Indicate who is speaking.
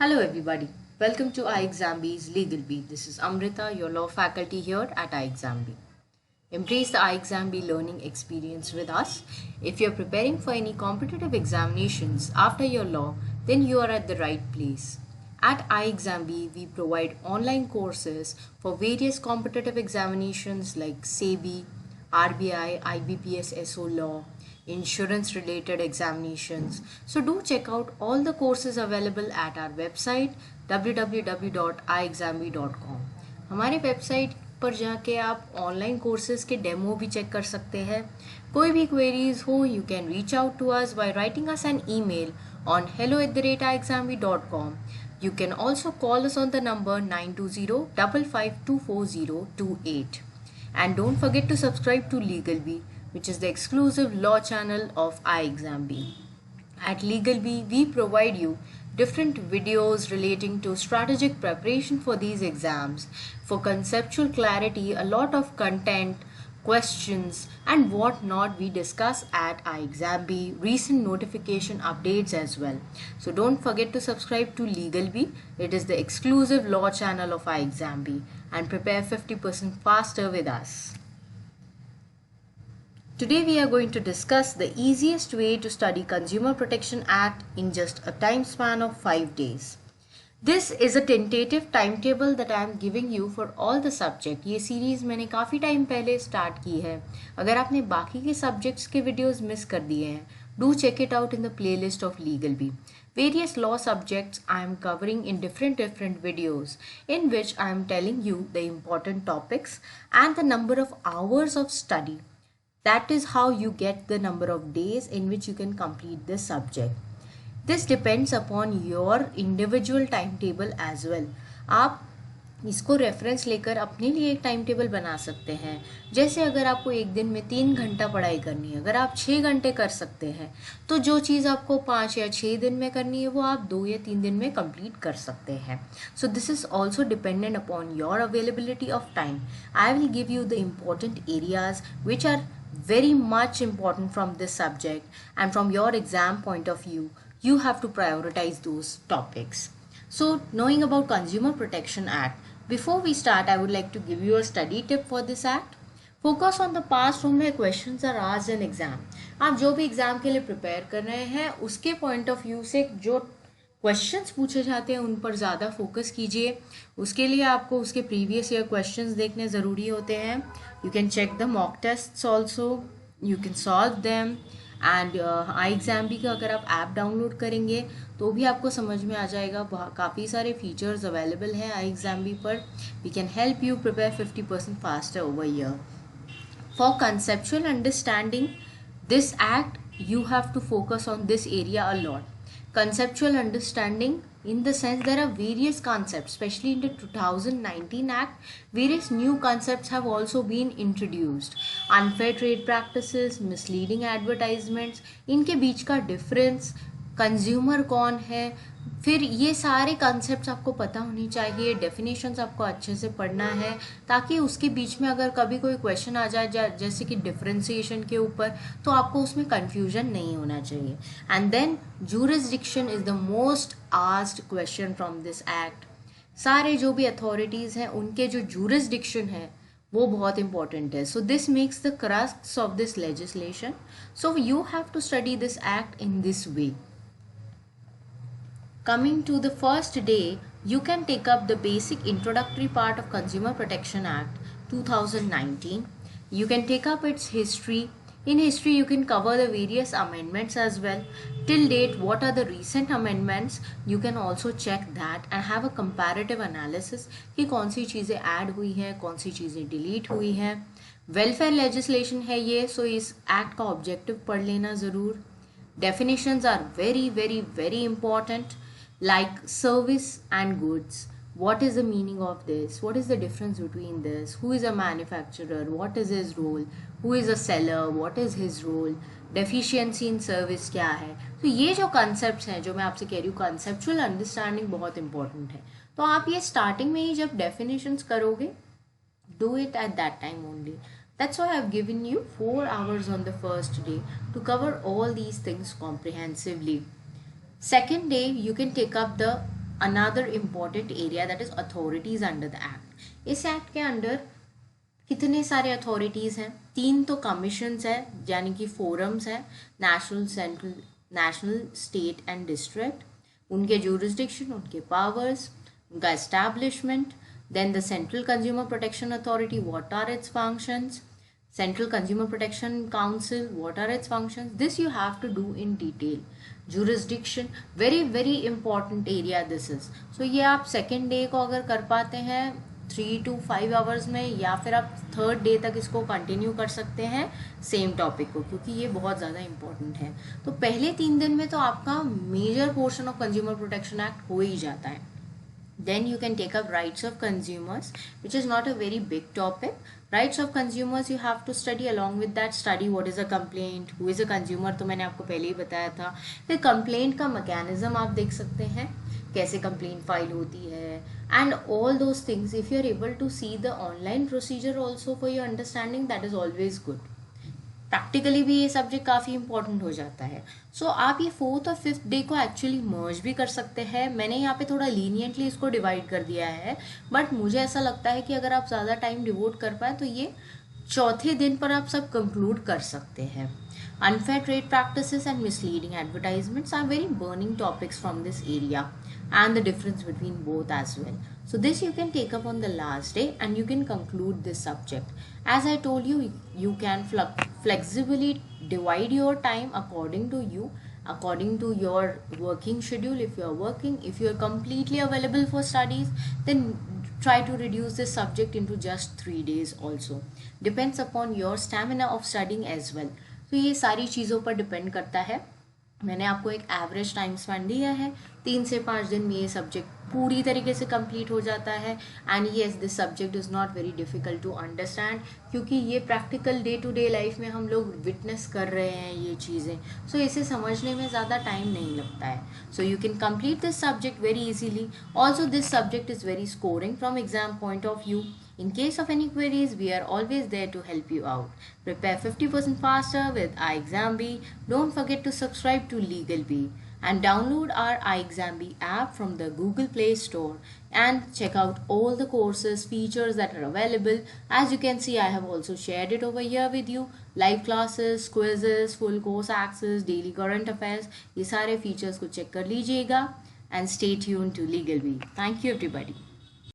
Speaker 1: Hello everybody. Welcome to iExamB's Legal Beat. This is Amrita, your law faculty here at iExamB. Embrace the iExamB learning experience with us. If you're preparing for any competitive examinations after your law, then you are at the right place. At iExamB, we provide online courses for various competitive examinations like SEBI, RBI, IBPS SO Law, insurance related examinations. So do check out all the courses available at our website www.iexamb.com. हमारे website पर जाके आप online courses के demo भी check कर सकते हैं. कोई भी क्वेरीज हो you can reach out to us by writing us an email on hello@iexamb.com. You can also call us on the number 920-5524028. And don't forget to subscribe to LegalBee, which is the exclusive law channel of iExamB. At LegalBee, we provide you different videos relating to strategic preparation for these exams. For conceptual clarity, a lot of content, questions and what not we discuss at iExamB, recent notification updates as well. So don't forget to subscribe to LegalBee. It is the exclusive law channel of iExamB, and prepare 50% faster with us. Today we are going to discuss the easiest way to study Consumer Protection Act in just a time span of 5 days. This is a tentative timetable that I am giving you for all the subject. ये series मैंने काफ़ी time पहले start की है. अगर आपने बाकी के सब्जेक्ट्स के वीडियोस मिस कर दिए हैं, do check it out in the playlist of LegalBee. Various law subjects I am covering in different videos, in which I am telling you the important topics and the number of hours of study. That is how you get the number of days in which you can complete this subject. This depends upon your individual timetable as well. आप इसको reference लेकर अपने लिए एक time table बना सकते हैं. जैसे अगर आपको एक दिन में 3 घंटा पढ़ाई करनी है, अगर आप 6 घंटे कर सकते हैं, तो जो चीज़ आपको 5 या 6 दिन में करनी है वो आप 2 या 3 दिन में कंप्लीट कर सकते हैं. So this is also dependent upon your availability of time. I will give you the important areas which are very much important from this subject, and from your exam point of view you have to prioritize those topics. So knowing about Consumer Protection Act, before we start I would like to give you a study tip for this act. Focus on the past from where questions are asked in exam. आप जो भी exam के लिए prepare कर रहे हैं उसके point of view से जो क्वेश्चंस पूछे जाते हैं उन पर ज़्यादा फोकस कीजिए. उसके लिए आपको उसके प्रीवियस ईयर क्वेश्चंस देखने ज़रूरी होते हैं. You can check the mock tests also, you can solve them. And iExamB का अगर आप ऐप डाउनलोड करेंगे तो भी आपको समझ में आ जाएगा. काफ़ी सारे फीचर्स अवेलेबल हैं iExamB पर. We can help you prepare 50% faster over year. For conceptual understanding this act you have to focus on this area a lot. Conceptual understanding, in the sense there are various concepts, especially in the 2019 act various new concepts have also been introduced. Unfair trade practices, misleading advertisements, इनके बीच का difference, consumer कौन है, फिर ये सारे concepts आपको पता होनी चाहिए. डेफिनेशंस आपको अच्छे से पढ़ना है ताकि उसके बीच में अगर कभी कोई क्वेश्चन आ जाए जैसे कि डिफरेंशिएशन के ऊपर, तो आपको उसमें कंफ्यूजन नहीं होना चाहिए. And then jurisdiction is the most asked question from this act. सारे जो भी अथॉरिटीज़ हैं उनके जो ज्यूरिसडिक्शन है वो बहुत इंपॉर्टेंट है. So this makes the crux of this legislation. So you have to study this act in this way. Coming to the first day, you can take up the basic introductory part of Consumer Protection Act 2019. You can take up its history. In history, you can cover the various amendments as well. Till date, what are the recent amendments? You can also check that and have a comparative analysis कि कौन सी चीज़ें add हुई हैं, कौन सी चीज़ें delete हुई हैं. Welfare legislation है ये, सो इस एक्ट का ऑब्जेक्टिव पढ़ लेना ज़रूर. Definitions are very important. Like service and goods, what is the meaning of this, what is the difference between this, who is a manufacturer, what is his role, who is a seller, what is his role, deficiency in service क्या है. तो ये जो concepts हैं जो मैं आपसे कह रही हूँ, conceptual understanding बहुत important है. तो आप ये starting में ही जब definitions करोगे, do it at that time only. That's why I've given you 4 hours on the first day to cover all these things comprehensively. Second day, you can take up the another important area, that is authorities under the act। इस act के under कितने सारे authorities हैं? 3 तो commissions है, यानी कि forums है, national, central, national, state and district, उनके ज्यूरिसडिक्शन, उनके पावर्स, उनका establishment. Then the central consumer protection authority, what are its functions? Central Consumer Protection Council, what are its functions? This you have to do in detail. Jurisdiction, very important area this is. So ये आप second day को अगर कर पाते हैं 3 to 5 hours में, या फिर आप थर्ड डे तक इसको कंटिन्यू कर सकते हैं सेम टॉपिक को, क्योंकि ये बहुत ज़्यादा इंपॉर्टेंट है। तो पहले 3 दिन में तो आपका major portion of consumer protection act हो ही जाता है। Then you can take up rights of consumers, which is not a very big topic. Rights of consumers you have to study, along with that study what is a complaint, who is a consumer, तो मैंने आपको पहले ही बताया था। फिर complaint का mechanism आप देख सकते हैं, कैसे complaint फाइल होती है, and all those things if you are able to see the online procedure also for your understanding, that is always good। Practically भी ये सब्जेक्ट काफ़ी इंपॉर्टेंट हो जाता है। सो आप ये 4th और 5th डे को एक्चुअली मर्ज भी कर सकते हैं। मैंने यहाँ पे थोड़ा लीनियंटली इसको डिवाइड कर दिया है, बट मुझे ऐसा लगता है कि अगर आप ज़्यादा टाइम डिवोट कर पाए तो ये चौथे दिन पर आप सब कंक्लूड कर सकते हैं। Unfair trade practices and misleading advertisements are very burning topics from this area, and the difference between both as well. So this you can take up on the last day and you can conclude this subject. As I told you, you can flexibly divide your time according to you, according to your working schedule. If you are working, if you are completely available for studies, then try to reduce this subject into just 3 days also. Depends upon your stamina of studying as well. तो ये सारी चीज़ों पर depend करता है। मैंने आपको एक एवरेज टाइम स्पेंड दिया है, 3 से 5 दिन में ये सब्जेक्ट पूरी तरीके से कंप्लीट हो जाता है। And yes, this subject is not very difficult to understand, क्योंकि ये practical day to day life में हम लोग विटनेस कर रहे हैं ये चीज़ें। सो इसे समझने में ज़्यादा टाइम नहीं लगता है। So you can complete this subject very easily. Also this subject is very scoring from exam point of view. In case of any queries, we are always there to help you out. Prepare 50% faster with iExamB. Don't forget to subscribe to LegalB and download our iExamB app from the Google Play Store and check out all the courses, features that are available. As you can see, I have also shared it over here with you. Live classes, quizzes, full course access, daily current affairs. ये सारे features को check कर लीजिएगा and stay tuned to LegalB. Thank you everybody.